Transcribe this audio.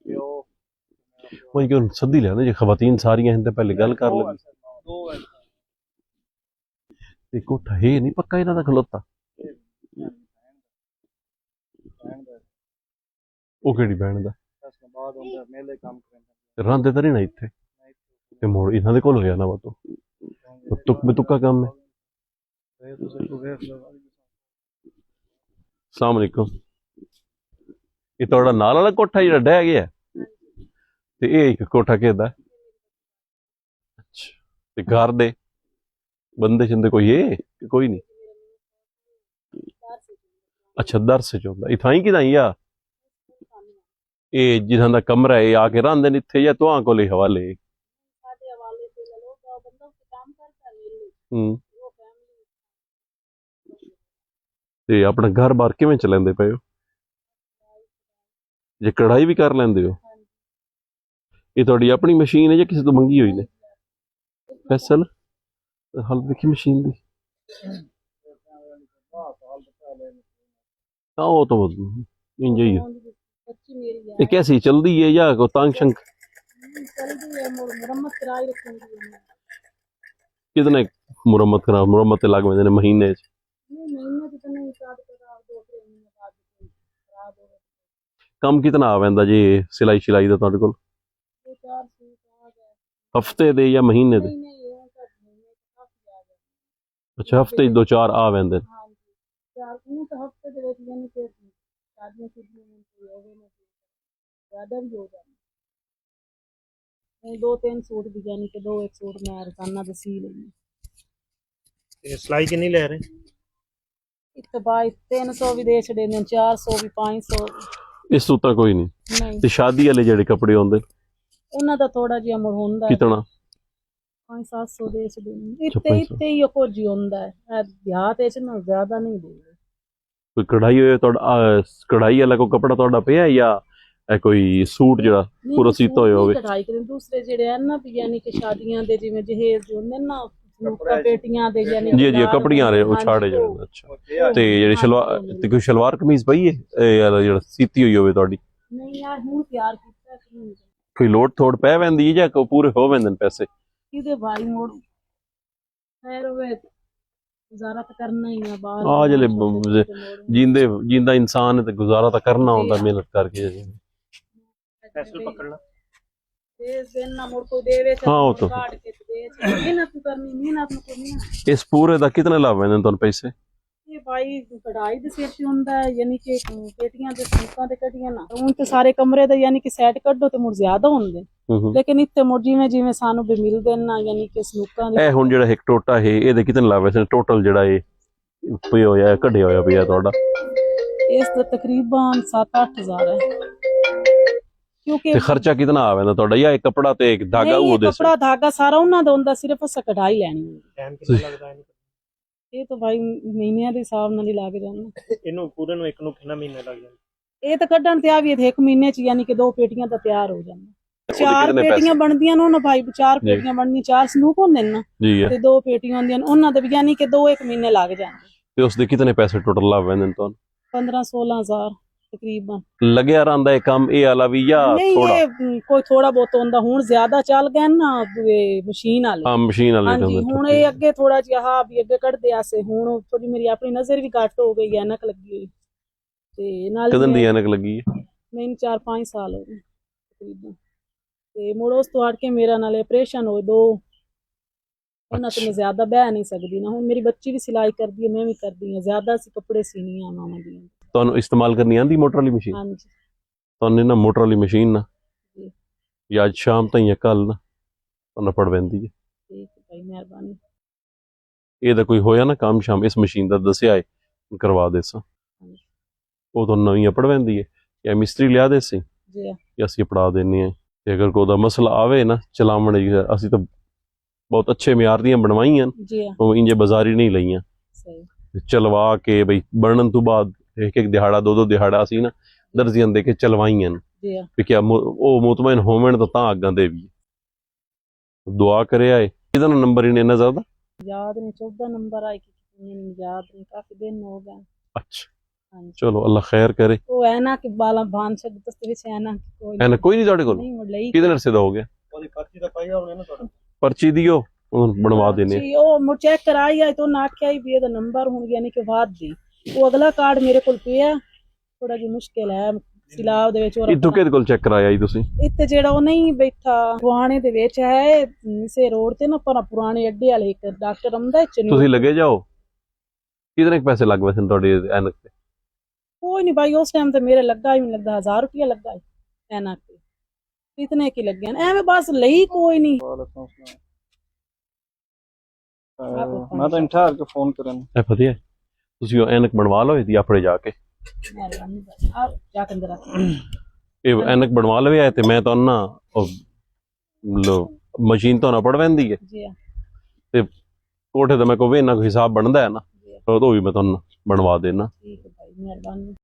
वही क्यों सदी लिया ना जी खवातीन सारियां हैं पहले गल कर लगी ते कोठा है नहीं पक्का इन्हां दा खलोता ਉਹ ਕਿਹੜੀ ਬੈਣ ਦਾ ਰਾਂਦੇ ਤਾਂ ਨਹੀਂ ਨਾ ਇੱਥੇ ਤੇ ਮੋੜ ਇਹਨਾਂ ਦੇ ਕੋਲ ਹੋਇਆ ਨਾ ਵਾ ਤੋਂ ਤੁਕ ਬਤੁਕਾ ਕੰਮ ਹੈ ਅਸਲਾਮ ਅਲੈਕੁਮ ਇਹ ਤੁਹਾਡਾ ਨਾਲ ਵਾਲਾ ਕੋਠਾ ਜਿਹੜਾ ਡਹਿ ਗਿਆ ਤੇ ਇਹ ਇੱਕ ਕੋਠਾ ਕਿਹਦਾ ਅੱਛਾ ਤੇ ਘਰ ਦੇ ਬੰਦੇ ਛੰਦੇ ਕੋਈ ਹੈ ਕਿ ਕੋਈ ਨਹੀਂ ਅੱਛਾ ਦਰਸ ਚ ਹੁੰਦਾ ਇਥਾਂ ਹੀ ਕਿਦਾਂ ਆ ਇਹ ਜਿਨ੍ਹਾਂ ਦਾ ਕਮਰਾ ਹੈ ਆ ਕੇ ਰਹਿੰਦੇ ਨੇ ਇੱਥੇ ਜਾਂ ਤੁਹਾਂ ਕੋਲੇ ਹਵਾਲੇ ਤੇ ਆਪਣਾ ਘਰ ਬਾਰ ਕਿਵੇਂ ਚਲਾਉਂਦੇ ਪਏ ਹੋ ਜੇ ਕਢਾਈ ਵੀ ਕਰ ਲੈਂਦੇ ਹੋ ਇਹ ਤੁਹਾਡੀ ਆਪਣੀ ਮਸ਼ੀਨ ਹੈ ਜਾਂ ਕਿਸੇ ਤੋਂ ਮੰਗੀ ਹੋਈ ਨੇ ਫੈਸਲ ਹਾਲ ਦੇਖੀ ਮਸ਼ੀਨ ਦੀ हाँ वो तो इंज ही है ये कैसी चलती है या को तंग शंग कितने मुरम्मत करा मुरम्मत लग में महीने कम कितना आ वैंदा जी सिलाई शिलाई दा तुहाडे कोल हफ्ते दे या महीने दे अच्छा हफ्ते 2-4 आ वैंदे दो तीन सूट भी यानी कि 2-1 सूट मैं रोजाना दे सी लेनी सिलाई किन्नी ले रहे इत्ते बाई 300 भी दे छड़े ने 400 भी 500 इस तो कोई नहीं ते शादी वाले जेड़े कपड़े होंदे उन्हां दा थोड़ा जिहा मुड़ हुंदा कितना 500-700 दे छड़े इत्ते ही कुछ ही हुंदा है ब्याह ते च ना ज्यादा नहीं दे कोई कढ़ाई होए तो कढ़ाई वाला को कपड़ा तो पे है या कोई सूट जरा पूरा सीता होया होवे कढ़ाई के दूसरे जेड़े हैं ना यानी कि शादियां दे जिवें जहेज जो हुंदे ना नूका पेटियां दे यानी जी जी कपड़ियां रे उछाड़े जाने अच्छा ते जेड़ी शलवार ते कोई शलवार कमीज पई है यार जेड़ा सीती होई होवे तोड़ी नहीं यार हुन तैयार कीता कोई लोड थोड़ पै वैंदी या को पूरे हो वैंदे पैसे किदे भाई मोड़ खैर होवे गुजारा तो करना ही है बाहर आ जले जिंदे जिंदा इंसान है तो गुजारा तो करना होता मेहनत करके पैसे पकड़ ला हाँ वो तो इस पूरे दा कितने लाभ है तुहानू पैसे ये भाई कढ़ाई दे सिर ते हुंदा है यानी कि पेटियां दे सूटां दे कड्डियां ना हुन ते सारे कमरे दे यानी कि सेट कड्डो ते मुड़ ज्यादा हुंदे लेकिन इत्ते मुड़ जिवें जिवें सानू भी मिलदे ना यानी कि सूटां दे ए हुन जेड़ा एक टोटा है एदे कितने लाभ है टोटल जेड़ा ए पे होया कड्डे होया पिया तुहाडा इस दा तकरीबन 7-8 हज़ार है क्योंकि ते खर्चा कितना आवे ना तुहाडा या एक कपड़ा ते एक धागा वो दे कपड़ा धागा सारा उन्हां दा हुंदा सिर्फ उस कढ़ाई लैनी टाइम कितना लगदा है ये तो भाई महीनਿਆਂ ਦੇ ਹਿਸਾਬ ਨਾਲ ਹੀ ਲੱਗ ਜਾਂਦਾ ਇਹਨੂੰ ਪੂਰੇ ਨੂੰ ਇੱਕ ਨੂੰ ਕਿੰਨਾ ਮਹੀਨਾ ਲੱਗ ਜਾਂਦਾ ਇਹ ਤਾਂ ਕੱਢਣ ਤੇ ਆ ਵੀ ਇੱਕ ਮਹੀਨੇ ਚ ਯਾਨੀ ਕਿ 2 ਪੇਟੀਆਂ ਤਾਂ ਤਿਆਰ ਹੋ ਜਾਂਦਾ 4 ਪੇਟੀਆਂ ਬਣਦੀਆਂ ਨੇ ਉਹਨਾਂ ਭਾਈ 4 ਪੇਟੀਆਂ ਬਣਦੀਆਂ 4 ਸਨੂਕ ਹੁੰਦੇ ਨੇ ਨਾ ਤੇ 2 ਪੇਟੀਆਂ ਹੁੰਦੀਆਂ ਨੇ ਉਹਨਾਂ ਦੇ ਵੀ ਯਾਨੀ ਕਿ 2-1 ਮਹੀਨੇ ਲੱਗ ਜਾਂਦੇ ਤੇ ਉਸ ਦੇ ਕਿਤਨੇ ਪੈਸੇ ਟੋਟਲ ਲੱਗ ਵੈਂਦੇ ਨੇ ਤੁਹਾਨੂੰ 15-16 ਹਜ਼ਾਰ तकरीबन ਲੱਗਿਆ ਰਹਿੰਦਾ ਹੈ ਕੰਮ ਇਹ ਵਾਲਾ ਵੀ ਜਾਂ ਥੋੜਾ ਕੋਈ ਥੋੜਾ ਬਹੁਤ ਹੁੰਦਾ ਹੁਣ ਜ਼ਿਆਦਾ ਚੱਲ ਗਏ ਨਾ ਮਸ਼ੀਨ ਵਾਲੇ ਹਾਂ ਮਸ਼ੀਨ ਵਾਲੇ ਹਾਂਜੀ ਹੁਣ ਇਹ ਅੱਗੇ ਥੋੜਾ ਜਿਹਾ ਵੀ ਅੱਗੇ ਕੱਢਦੇ ਆਸੇ ਹੁਣ ਥੋੜੀ ਮੇਰੀ ਆਪਣੀ ਨਜ਼ਰ ਵੀ ਘੱਟ ਹੋ ਗਈ ਹੈ ਐਨਕ ਲੱਗੀ ਹੋਈ ਤੇ ਨਾਲ ਕਦੋਂ ਦੀ ਐਨਕ ਲੱਗੀ ਹੈ ਮੈਨੂੰ 4-5 ਸਾਲ ਹੋ ਗਏ ਤਕਰੀਬਨ ਤੇ ਮੁੜ ਉਸ ਤੋਂ ਹਟ ਕੇ ਮੇਰਾ ਨਾਲੇ ਆਪਰੇਸ਼ਨ ਹੋਏ 2 ਉਹਨਾਂ ਤੇ ਮੈਂ ਜ਼ਿਆਦਾ ਬਹਿ ਨਹੀਂ ਸਕਦੀ ਨਾ ਹੁਣ ਮੇਰੀ ਬੱਚੀ ਵੀ ਸਿਲਾਈ ਕਰਦੀ ਹੈ ਮੈਂ ਵੀ ਕਰਦੀ ਹਾਂ ਜ਼ਿਆਦਾ ਸੀ ਕੱਪੜੇ ਸੀਨੀ ਆ ਮਾਮਾ ਦੀ ਤੁਹਾਨੂੰ ਇਸਤੇਮਾਲ ਕਰਨੀ ਆਂਦੀ ਮੋਟਰ ਵਾਲੀ ਮਸ਼ੀਨ ਹਾਂਜੀ ਤੁਹਾਨੂੰ ਨਾ ਮੋਟਰ ਵਾਲੀ ਮਸ਼ੀਨ ਨਾ ਜਾਂ ਅੱਜ ਸ਼ਾਮ ਤਾਈਂ ਕੱਲ ਨਾ ਤੁਹਾਨੂੰ ਪੜ ਪੈਂਦੀ ਹੈ ਠੀਕ ਹੈ ਭਾਈ ਮਿਹਰਬਾਨੀ ਇਹਦਾ ਕੋਈ ਹੋਇਆ ਨਾ ਕੰਮ ਸ਼ਾਮ ਇਸ ਮਸ਼ੀਨ ਦਾ ਦੱਸਿਆ ਹੈ ਕਰਵਾ ਦੇ ਸਾਂ ਉਹ ਤੁਹਾਨੂੰ ਨਵੀਂ ਪੜ ਪੈਂਦੀ ਹੈ ਜਾਂ ਮਿਸਤਰੀ ਲਿਆ ਦੇ ਸੀ ਜੀ ਜਾਂ ਅਸੀਂ ਪੜਾ ਦਿੰਨੇ ਆ ਤੇ ਅਗਰ ਕੋਈ ਦਾ ਮਸਲਾ ਆਵੇ ਨਾ ਚਲਾਵਣ ਦੀ ਅਸੀਂ ਤਾਂ ਬਹੁਤ ਅੱਛੇ ਮਿਆਰ ਦੀਆਂ ਬਣਵਾਈਆਂ ਜੀ ਉਹ ਇੰਜੇ ਬਾਜ਼ਾਰੀ ਨਹੀਂ ਲਈਆਂ ਸਹੀ ਚਲਵਾ ਕੇ ਬਈ ਬਣਨ ਤੋਂ ਬਾਅਦ एक दिहाड़ा 2 दिहाड़ा असी ना दर्जियां दे के चलवाइयां भी क्या वो मुतमईन होवन तो अग्गां दे भी दुआ करे आए किदा नंबर ही इन्ना ज्यादा याद नहीं 14 नंबर आए कि याद नहीं काफी दिन हो गए अच्छा ਹਾਂਜੀ ਚਲੋ ਅੱਲਾ ਖੈਰ ਕਰੇ। ਉਹ ਹੈ ਨਾ ਕਿ ਬਾਲਾਂ ਬਾਂਝ ਸਕਦੇ ਤੇ ਵਿੱਚ ਹੈ ਨਾ ਕੋਈ ਐਨਕ ਕੋਈ ਨਹੀਂ ਤੁਹਾਡੇ ਕੋਲ? ਨਹੀਂ ਮੁੜ ਲਈ ਕਿਹਦੇ ਨਰਸੇ ਦਾ ਹੋ ਗਿਆ? ਉਹਦੀ ਪਰਚੀ ਤਾਂ ਪਾਈ ਹੋਣੀ ਨਾ ਤੁਹਾਡਾ। ਪਰਚੀ ਦਿਓ, ਉਹਨੂੰ ਬਣਵਾ ਦੇਣੇ। ਜੀ ਉਹ ਮੁੜ ਚੈੱਕ ਕਰਾਈ ਆਈ ਤੋਂ ਆਖਿਆ ਹੀ ਵੀ ਇਹਦਾ ਨੰਬਰ ਹੁਣ ਯਾਨੀ ਕਿ ਬਾਅਦ ਦੀ ਉਹ ਅਗਲਾ ਕਾਰਡ ਮੇਰੇ ਕੋਲ ਪਿਆ ਥੋੜਾ ਜਿਹਾ ਮੁਸ਼ਕਿਲ ਹੈ ਸਿਲਾਬ ਦੇ ਵਿੱਚ। ਇੱਥੋਂ ਕਿਹਦੇ ਕੋਲ ਚੈੱਕ ਕਰਾਇਆ ਜੀ ਤੁਸੀਂ? ਇੱਥੇ ਜਿਹੜਾ ਉਹ ਨਹੀਂ ਬੈਠਾ ਪੁਆਣੇ ਦੇ ਵਿੱਚ ਹੈ ਇਸੇ ਰੋਡ ਤੇ ਨਾ ਪਰ ਪੁਰਾਣੇ ਅੱਡੇ ਵਾਲੇ ਇੱਕ ਡਾਕਟਰ ਆਉਂਦਾ ਤੁਸੀਂ ਲੱਗੇ ਜਾਓ। ਕਿਤਨੇ ਕੁ ਪੈਸੇ ਲੱਗ ਪਏ ਸਨ ਤੁਹਾਡੀ ਐਨਕ ਤੇ? ਕੋਈ ਨਹੀਂ ਭਾਈ ਉਸ ਟਾਈਮ ਤੇ ਮੇਰੇ ਲੱਗਾ ਹੀ ਨਹੀਂ ਲੱਗਦਾ 1000 रुपया ਲੱਗਾ ਹੈ ਐਨਕ ਤੇ ਇਤਨੇ ਕੀ ਲੱਗੇ ਨੇ ਐਵੇਂ ਬਸ ਲਈ ਕੋਈ ਨਹੀਂ। ਮੈਂ ਤਾਂ ਇੰਠਾਰ ਕੇ ਫੋਨ ਕਰਨ। ਇਹ ਵਧੀਆ ਤੁਸੀਂ ਉਹ ਐਨਕ ਬਣਵਾ ਲਓ ਇਹਦੀ ਆਪਣੇ ਜਾ ਕੇ। ਮਿਹਰਬਾਨੀ ਭਾਈ ਆ ਜਾ ਕੇ ਅੰਦਰ ਆ ਇਹ ਐਨਕ ਬਣਵਾ ਲਵੇ ਤੇ ਮੈਂ ਤੁਹਾਨੂੰ ਨਾ ਉਹ ਮਸ਼ੀਨ ਤੋਂ ਨਾ ਪੜਵੈਂਦੀ ਹੈ ਜੀ ਤੇ ਕੋਠੇ ਦਾ ਮੈਂ ਕੋਈ ਇੰਨਾ ਹਿਸਾਬ ਬਣਦਾ ਹੈ ਨਾ ਜੀ ਉਹ ਵੀ ਮੈਂ ਤੁਹਾਨੂੰ ਬਣਵਾ ਦੇਣਾ। ਠੀਕ ਹੈ ਭਾਈ ਮਿਹਰਬਾਨੀ।